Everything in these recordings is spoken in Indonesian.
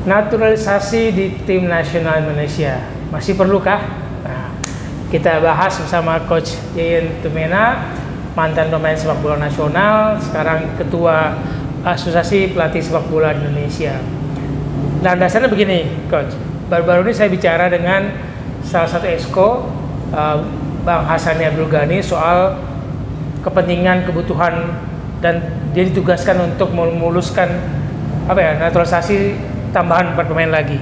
Naturalisasi di tim nasional Indonesia masih perlukah? Nah, kita bahas bersama Coach Yeyen Tumena, mantan pemain sepak bola nasional, sekarang Ketua Asosiasi Pelatih Sepak Bola Indonesia. Landasannya begini, Coach. Baru-baru ini saya bicara dengan salah satu exco, Bang Hassani Abdul Ghani, soal kepentingan kebutuhan, dan dia ditugaskan untuk memuluskan naturalisasi tambahan 4 pemain lagi.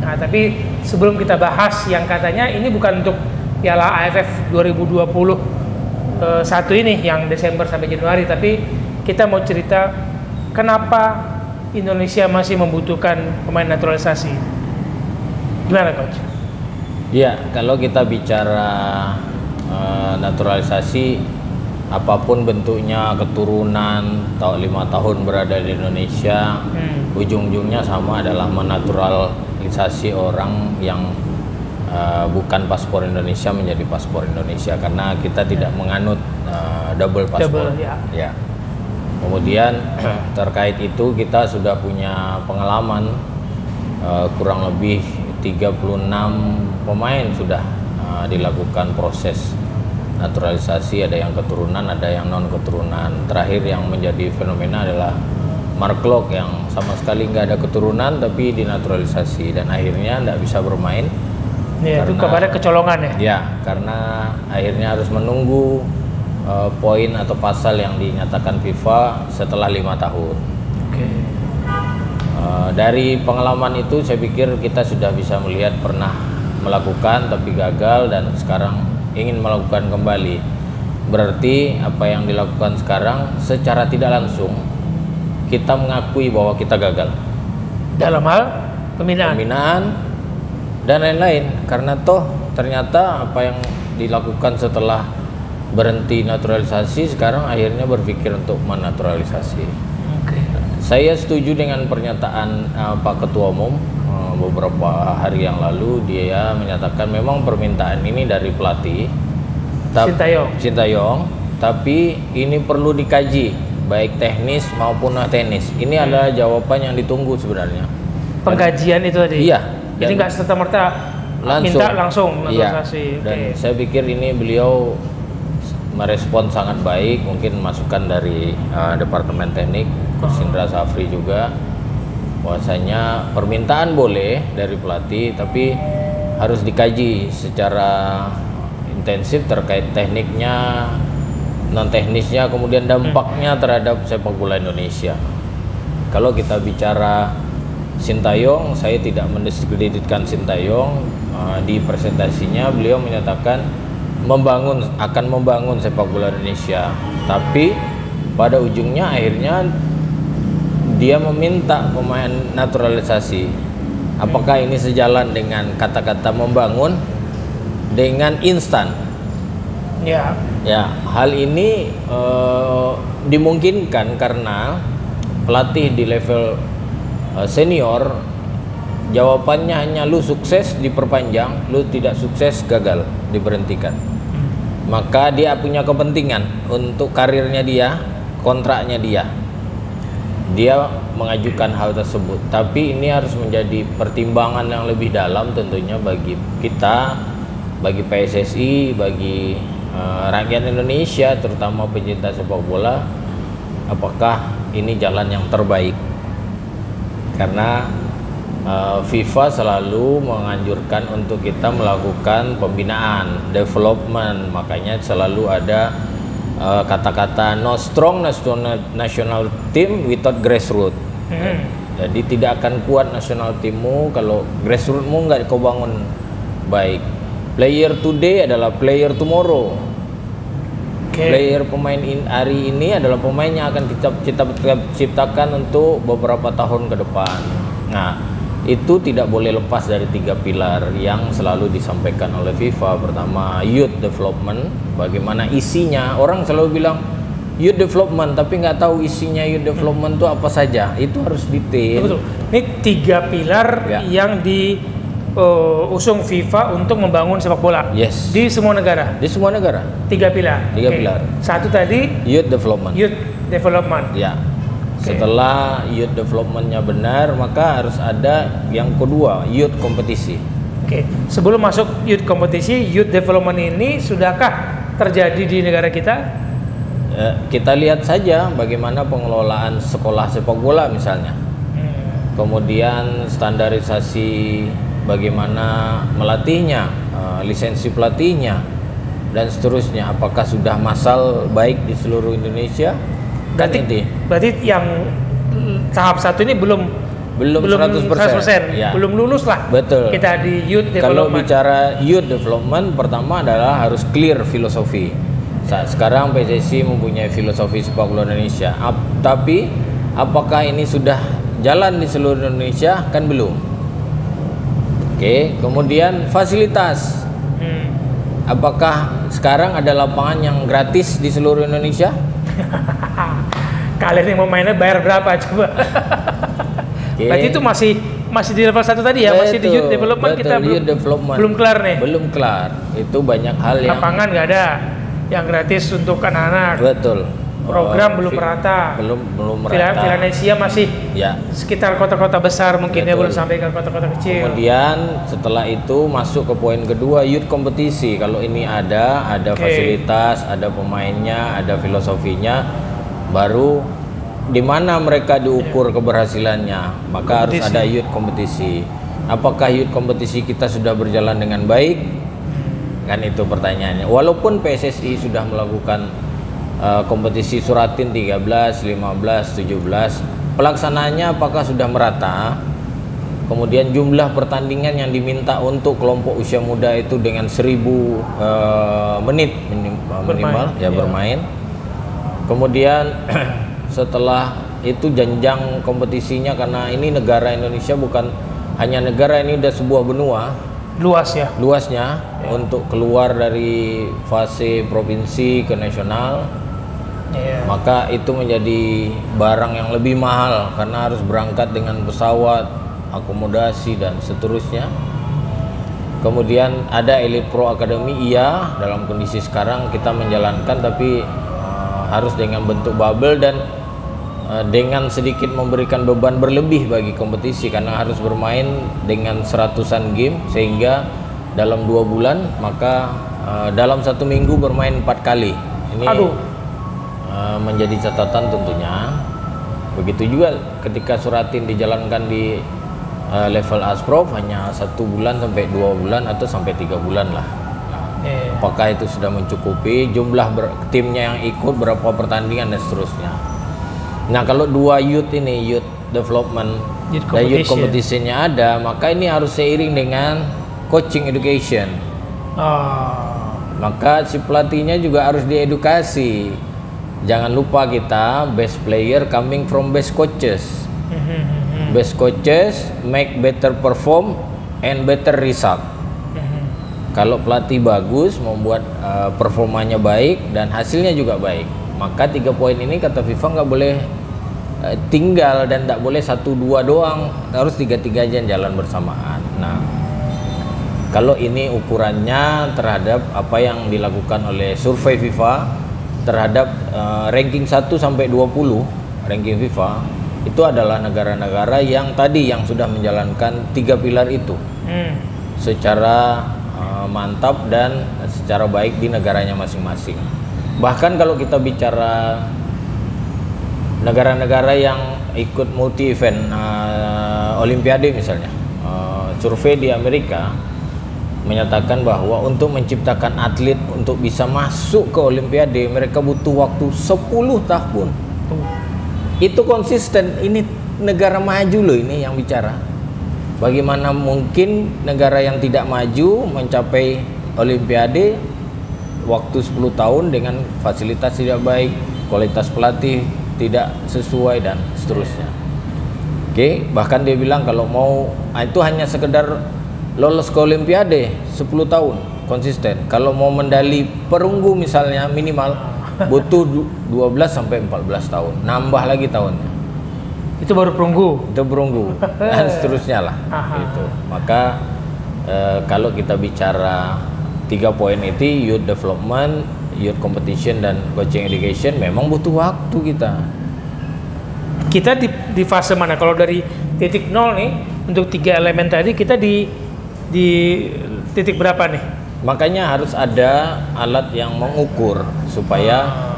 Nah, tapi sebelum kita bahas yang katanya ini bukan untuk Piala AFF 2021 ini yang Desember sampai Januari, tapi kita mau cerita kenapa Indonesia masih membutuhkan pemain naturalisasi. Gimana, Coach? Ya, kalau kita bicara naturalisasi, apapun bentuknya, keturunan atau 5 tahun berada di Indonesia, ujung-ujungnya sama, adalah menaturalisasi orang yang bukan paspor Indonesia menjadi paspor Indonesia, karena kita tidak menganut double paspor. Ya. Kemudian terkait itu kita sudah punya pengalaman, kurang lebih 36 pemain sudah dilakukan proses naturalisasi, ada yang keturunan, ada yang non keturunan. Terakhir yang menjadi fenomena adalah Mark Klok yang sama sekali nggak ada keturunan tapi dinaturalisasi dan akhirnya nggak bisa bermain. Ya, itu kabarnya kecolongan ya? Ya, karena akhirnya harus menunggu poin atau pasal yang dinyatakan FIFA setelah 5 tahun. Oke. Dari pengalaman itu saya pikir kita sudah bisa melihat pernah melakukan tapi gagal, dan sekarang ingin melakukan kembali. Berarti apa yang dilakukan sekarang secara tidak langsung kita mengakui bahwa kita gagal dalam hal pembinaan dan lain-lain, karena toh ternyata apa yang dilakukan setelah berhenti naturalisasi sekarang akhirnya berpikir untuk menaturalisasi. Saya setuju dengan pernyataan Pak Ketua Umum beberapa hari yang lalu. Dia menyatakan memang permintaan ini dari pelatih Sintayong, tapi ini perlu dikaji baik teknis maupun non teknis. Ini adalah jawaban yang ditunggu sebenarnya. Pengkajian itu tadi. Iya. Jadi nggak serta-merta minta langsung naturalisasi. Iya. Dan saya pikir ini beliau merespon sangat baik, mungkin masukan dari Departemen Teknik, Coach Indra Safri juga, bahwasanya permintaan boleh dari pelatih tapi harus dikaji secara intensif terkait tekniknya, non teknisnya, kemudian dampaknya terhadap sepak bola Indonesia. Kalau kita bicara Sintayong, saya tidak mendiskreditkan Sintayong. Di presentasinya beliau menyatakan akan membangun sepak bola Indonesia, tapi pada ujungnya akhirnya dia meminta pemain naturalisasi. Apakah ini sejalan dengan kata-kata membangun dengan instan? Ya, hal ini dimungkinkan karena pelatih di level senior jawabannya hanya lu sukses diperpanjang, lu tidak sukses gagal diberhentikan. Maka dia punya kepentingan untuk karirnya dia, kontraknya dia mengajukan hal tersebut. Tapi ini harus menjadi pertimbangan yang lebih dalam tentunya bagi kita, bagi PSSI, bagi rakyat Indonesia, terutama pencinta sepak bola. Apakah ini jalan yang terbaik? Karena FIFA selalu menganjurkan untuk kita melakukan pembinaan, development, makanya selalu ada kata-kata no strong national team without grassroots. Jadi tidak akan kuat nasional timmu kalau grassrootsmu nggak kau bangun baik. Player today adalah player tomorrow. Player pemain hari ini adalah pemain yang akan kita ciptakan untuk beberapa tahun ke depan. Nah, itu tidak boleh lepas dari 3 pilar yang selalu disampaikan oleh FIFA. Pertama, youth development. Bagaimana isinya? Orang selalu bilang youth development, tapi nggak tahu isinya youth development itu apa saja. Itu harus detail. Betul. Ini 3 pilar yang diusung FIFA untuk membangun sepak bola. Yes. Di semua negara. Di semua negara. 3 pilar. 3 pilar. Satu tadi youth development. Youth development. Ya. Setelah youth developmentnya benar, maka harus ada yang kedua, youth kompetisi. Oke, sebelum masuk youth kompetisi, youth development ini sudahkah terjadi di negara kita? Kita lihat saja bagaimana pengelolaan sekolah sepak bola misalnya. Kemudian standarisasi bagaimana melatihnya, lisensi pelatihnya, dan seterusnya. Apakah sudah massal baik di seluruh Indonesia? Berarti yang tahap satu ini belum 100%, ya. Belum lulus lah. Betul. Kita di youth development. Kalau bicara youth development, pertama adalah harus clear filosofi. Sekarang PSSI mempunyai filosofi sepak bola Indonesia. Tapi apakah ini sudah jalan di seluruh Indonesia? Kan belum. Oke, kemudian fasilitas. Apakah sekarang ada lapangan yang gratis di seluruh Indonesia? Kalian yang mau mainnya bayar berapa coba? Berarti itu masih di level 1 tadi ya, masih di youth development. Kita belum kelar nih. Belum kelar. Itu banyak hal yang lapangan nggak ada yang gratis untuk anak-anak. Betul. Program belum merata. Belum merata. Villanesia masih ya sekitar kota-kota besar mungkin. Betul. Ya belum sampai ke kota-kota kecil. Kemudian setelah itu masuk ke poin kedua, youth kompetisi. Kalau ini ada fasilitas, ada pemainnya, ada filosofinya, baru di mana mereka diukur keberhasilannya, maka harus ada youth kompetisi. Apakah youth kompetisi kita sudah berjalan dengan baik? Kan itu pertanyaannya. Walaupun PSSI sudah melakukan kompetisi Suratin 13, 15, 17, pelaksanaannya apakah sudah merata? Kemudian jumlah pertandingan yang diminta untuk kelompok usia muda itu dengan 1000 menit minimal bermain. Kemudian setelah itu jenjang kompetisinya, karena ini negara Indonesia bukan hanya negara, ini udah sebuah benua luasnya untuk keluar dari fase provinsi ke nasional. Maka itu menjadi barang yang lebih mahal karena harus berangkat dengan pesawat, akomodasi dan seterusnya. Kemudian ada Elite Pro Academy, dalam kondisi sekarang kita menjalankan, tapi harus dengan bentuk bubble dan dengan sedikit memberikan beban berlebih bagi kompetisi, karena harus bermain dengan seratusan game, sehingga dalam 2 bulan maka dalam 1 minggu bermain 4 kali. Ini menjadi catatan tentunya. Begitu juga ketika Suratin dijalankan di level Asprof hanya 1 bulan sampai 2 bulan atau sampai 3 bulan lah. Apakah itu sudah mencukupi jumlah timnya yang ikut, berapa pertandingan dan seterusnya. Nah, kalau dua youth ini, youth development dan youth competition-nya ada, maka ini harus seiring dengan coaching education. Maka si pelatihnya juga harus diedukasi. Jangan lupa kita best player coming from best coaches. Best coaches make better perform and better result. Kalau pelatih bagus, membuat performanya baik dan hasilnya juga baik, maka 3 poin ini kata FIFA nggak boleh tinggal dan tidak boleh 1-2 doang, harus 3-3 jalan bersamaan. Nah, kalau ini ukurannya terhadap apa yang dilakukan oleh survei FIFA terhadap ranking 1 sampai 20 ranking FIFA, itu adalah negara-negara yang tadi yang sudah menjalankan 3 pilar itu secara mantap dan secara baik di negaranya masing-masing. Bahkan kalau kita bicara negara-negara yang ikut multi event Olimpiade misalnya, survei di Amerika menyatakan bahwa untuk menciptakan atlet untuk bisa masuk ke Olimpiade mereka butuh waktu 10 tahun. Itu konsisten. Ini negara maju loh ini yang bicara. Bagaimana mungkin negara yang tidak maju mencapai Olimpiade waktu 10 tahun dengan fasilitas tidak baik, kualitas pelatih tidak sesuai dan seterusnya. Oke, bahkan dia bilang kalau mau itu hanya sekedar lolos ke Olimpiade 10 tahun konsisten. Kalau mau medali perunggu misalnya minimal butuh 12 sampai 14 tahun, nambah lagi tahunnya. Itu baru perunggu. Itu perunggu dan seterusnya lah. Itu. Maka kalau kita bicara 3 poin itu, youth development, youth competition dan coaching education, memang butuh waktu kita. kita di fase mana? Kalau dari titik nol nih untuk 3 elemen tadi kita di titik berapa nih? Makanya harus ada alat yang mengukur supaya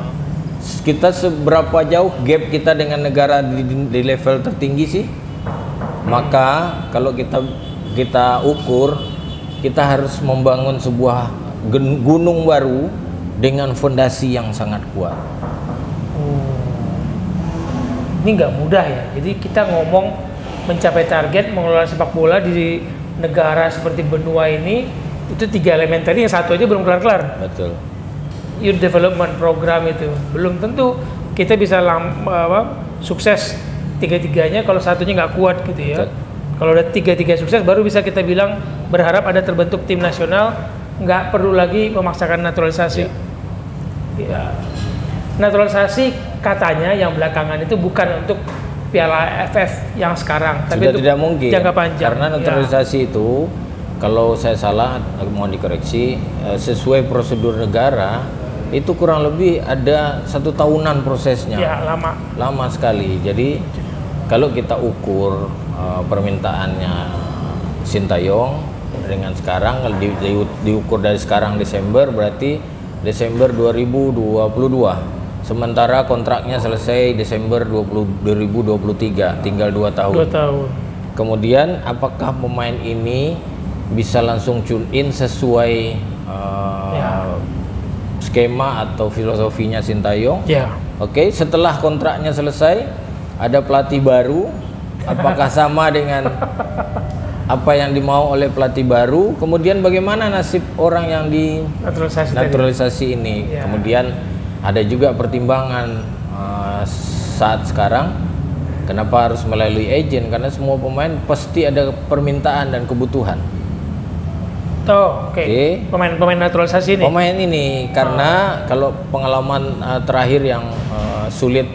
kita seberapa jauh gap kita dengan negara di level tertinggi sih. Maka kalau kita ukur, kita harus membangun sebuah gunung baru dengan fondasi yang sangat kuat. Ini nggak mudah ya. Jadi kita ngomong mencapai target mengelola sepak bola di negara seperti benua ini, itu 3 elemen tadi yang satu aja belum kelar-kelar. Betul. Youth Development Program itu belum tentu kita bisa sukses 3-3-nya kalau satunya nggak kuat gitu ya. Betul. Kalau udah 3-3 sukses baru bisa kita bilang berharap ada terbentuk tim nasional, nggak perlu lagi memaksakan naturalisasi. Ya. Naturalisasi katanya yang belakangan itu bukan untuk Piala AFF yang sekarang, tapi sudah tidak mungkin jangka panjang. Karena naturalisasi itu, kalau saya salah mohon dikoreksi, sesuai prosedur negara itu kurang lebih ada 1 tahunan prosesnya. Ya, lama sekali. Jadi kalau kita ukur permintaannya Sintayong dengan sekarang, kalau diukur dari sekarang Desember, berarti Desember 2022. Sementara kontraknya selesai Desember 2023, tinggal 2 tahun. 2 tahun. Kemudian apakah pemain ini bisa langsung tune in sesuai skema atau filosofinya Sintayong? Ya. Oke, setelah kontraknya selesai, ada pelatih baru, apakah sama dengan apa yang dimau oleh pelatih baru? Kemudian bagaimana nasib orang yang di naturalisasi ini? Ya. Kemudian ada juga pertimbangan saat sekarang kenapa harus melalui agen, karena semua pemain pasti ada permintaan dan kebutuhan. Oke. Pemain naturalisasi ini. Pemain ini karena kalau pengalaman terakhir yang sulit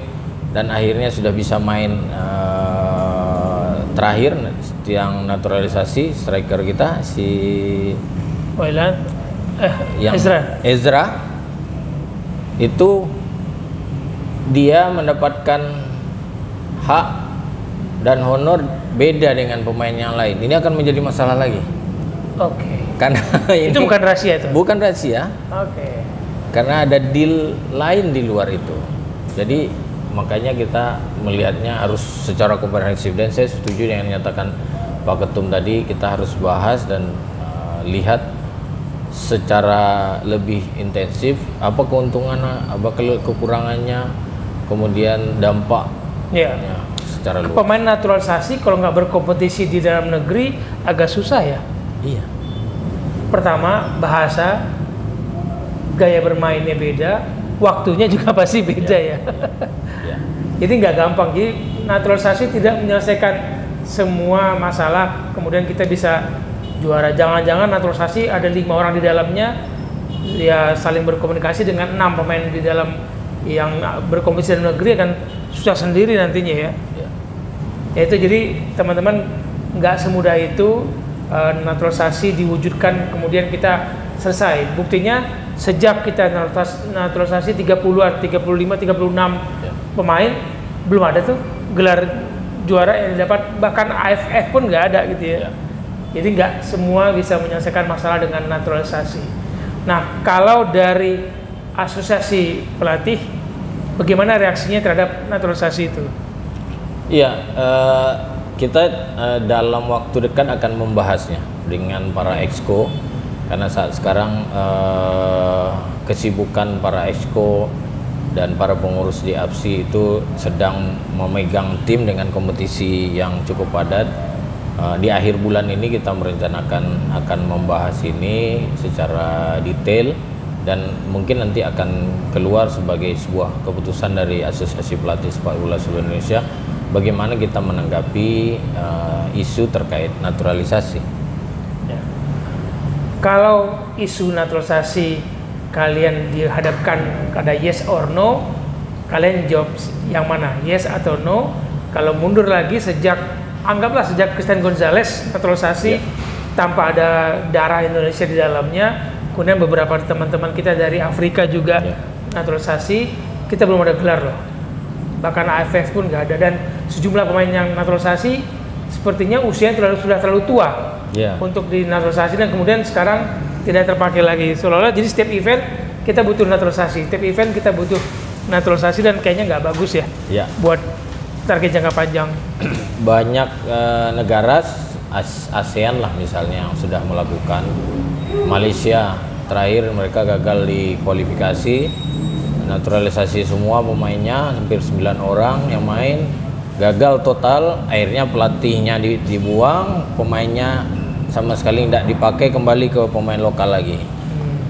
dan akhirnya sudah bisa main terakhir yang naturalisasi striker kita si Ezra itu dia mendapatkan hak dan honor beda dengan pemain yang lain. Ini akan menjadi masalah lagi. Oke. Karena itu bukan rahasia itu. Bukan rahasia. Oke. Karena ada deal lain di luar itu. Jadi makanya kita melihatnya harus secara komprehensif, dan saya setuju dengan yang nyatakan Pak Ketum tadi, kita harus bahas dan lihat secara lebih intensif apa keuntungannya, apa kekurangannya, kemudian dampak secara luas. Pemain naturalisasi kalau nggak berkompetisi di dalam negeri agak susah ya. Iya. Pertama, bahasa, gaya bermainnya beda, waktunya juga pasti beda ya. Jadi nggak gampang. Jadi naturalisasi tidak menyelesaikan semua masalah kemudian kita bisa juara. Jangan-jangan naturalisasi ada 5 orang di dalamnya ya saling berkomunikasi dengan 6 pemain di dalam yang berkompetisi dalam negeri akan susah sendiri nantinya ya. Ya itu, jadi teman-teman nggak semudah itu naturalisasi diwujudkan kemudian kita selesai. Buktinya sejak kita naturalisasi 30-an, 35, 36 pemain belum ada tuh gelar juara yang didapat, bahkan AFF pun nggak ada gitu ya. Jadi nggak semua bisa menyelesaikan masalah dengan naturalisasi. Nah, kalau dari asosiasi pelatih, bagaimana reaksinya terhadap naturalisasi itu? Iya, kita dalam waktu dekat akan membahasnya dengan para exco, karena saat sekarang kesibukan para exco dan para pengurus di APSI itu sedang memegang tim dengan kompetisi yang cukup padat. Di akhir bulan ini kita merencanakan akan membahas ini secara detail, dan mungkin nanti akan keluar sebagai sebuah keputusan dari Asosiasi Pelatih Sepak Bola Seluruh Indonesia bagaimana kita menanggapi isu terkait naturalisasi. Ya. Kalau isu naturalisasi kalian dihadapkan pada yes or no, kalian jawab yang mana, yes atau no? Kalau mundur lagi anggaplah sejak Christian Gonzalez naturalisasi tanpa ada darah Indonesia di dalamnya, kemudian beberapa teman-teman kita dari Afrika juga naturalisasi, kita belum ada gelar loh. bahkan AFF pun nggak ada, dan sejumlah pemain yang naturalisasi sepertinya usianya sudah terlalu tua untuk dinaturalisasi, dan kemudian sekarang tidak terpakai lagi seolah-olah. Jadi setiap event kita butuh naturalisasi, setiap event kita butuh naturalisasi, dan kayaknya nggak bagus ya buat target jangka panjang. Banyak negara ASEAN lah misalnya yang sudah melakukan. Malaysia terakhir mereka gagal di kualifikasi, naturalisasi semua pemainnya, hampir 9 orang yang main, gagal total. Akhirnya pelatihnya dibuang, pemainnya sama sekali tidak dipakai, kembali ke pemain lokal lagi.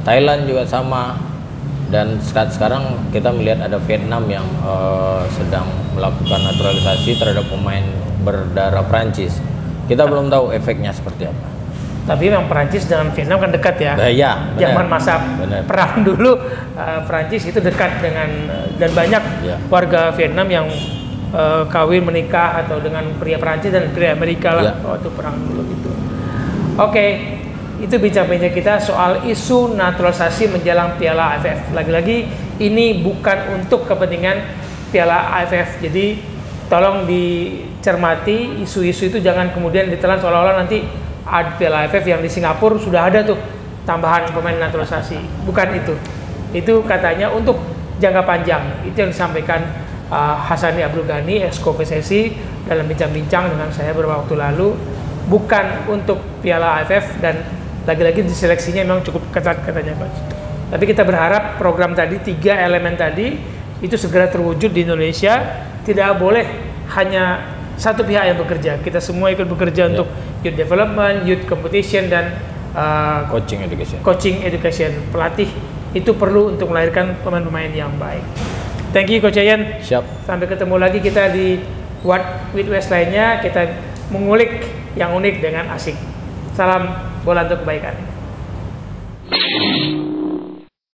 Thailand juga sama. Dan sekarang kita melihat ada Vietnam yang sedang melakukan naturalisasi terhadap pemain berdarah Prancis. Kita belum tahu efeknya seperti apa. Tapi memang Prancis dengan Vietnam kan dekat ya. Zaman masa perang dulu Prancis itu dekat dengan, dan banyak warga Vietnam yang kawin menikah atau dengan pria Prancis dan pria Amerika lah waktu perang dulu gitu. Oke, itu bincang-bincang kita soal isu naturalisasi menjelang Piala AFF. Lagi-lagi ini bukan untuk kepentingan Piala AFF. Jadi tolong dicermati isu-isu itu, jangan kemudian ditelan seolah-olah nanti ada Piala AFF yang di Singapura sudah ada tuh tambahan pemain naturalisasi. Bukan itu. Itu katanya untuk jangka panjang. Itu yang disampaikan Hassani Abdul Ghani, Exco PSSI dalam bincang-bincang dengan saya beberapa waktu lalu. Bukan untuk Piala AFF, dan lagi-lagi diseleksinya memang cukup ketat katanya Coach. Tapi kita berharap program tadi, 3 elemen tadi itu segera terwujud di Indonesia. Tidak boleh hanya satu pihak yang bekerja, kita semua ikut bekerja untuk youth development, youth competition, dan coaching education. Pelatih itu perlu untuk melahirkan pemain-pemain yang baik. Thank you Coach Yayan. Siap. Sampai ketemu lagi kita di What with West lainnya, kita mengulik yang unik dengan asik. Salam bola untuk kebaikan.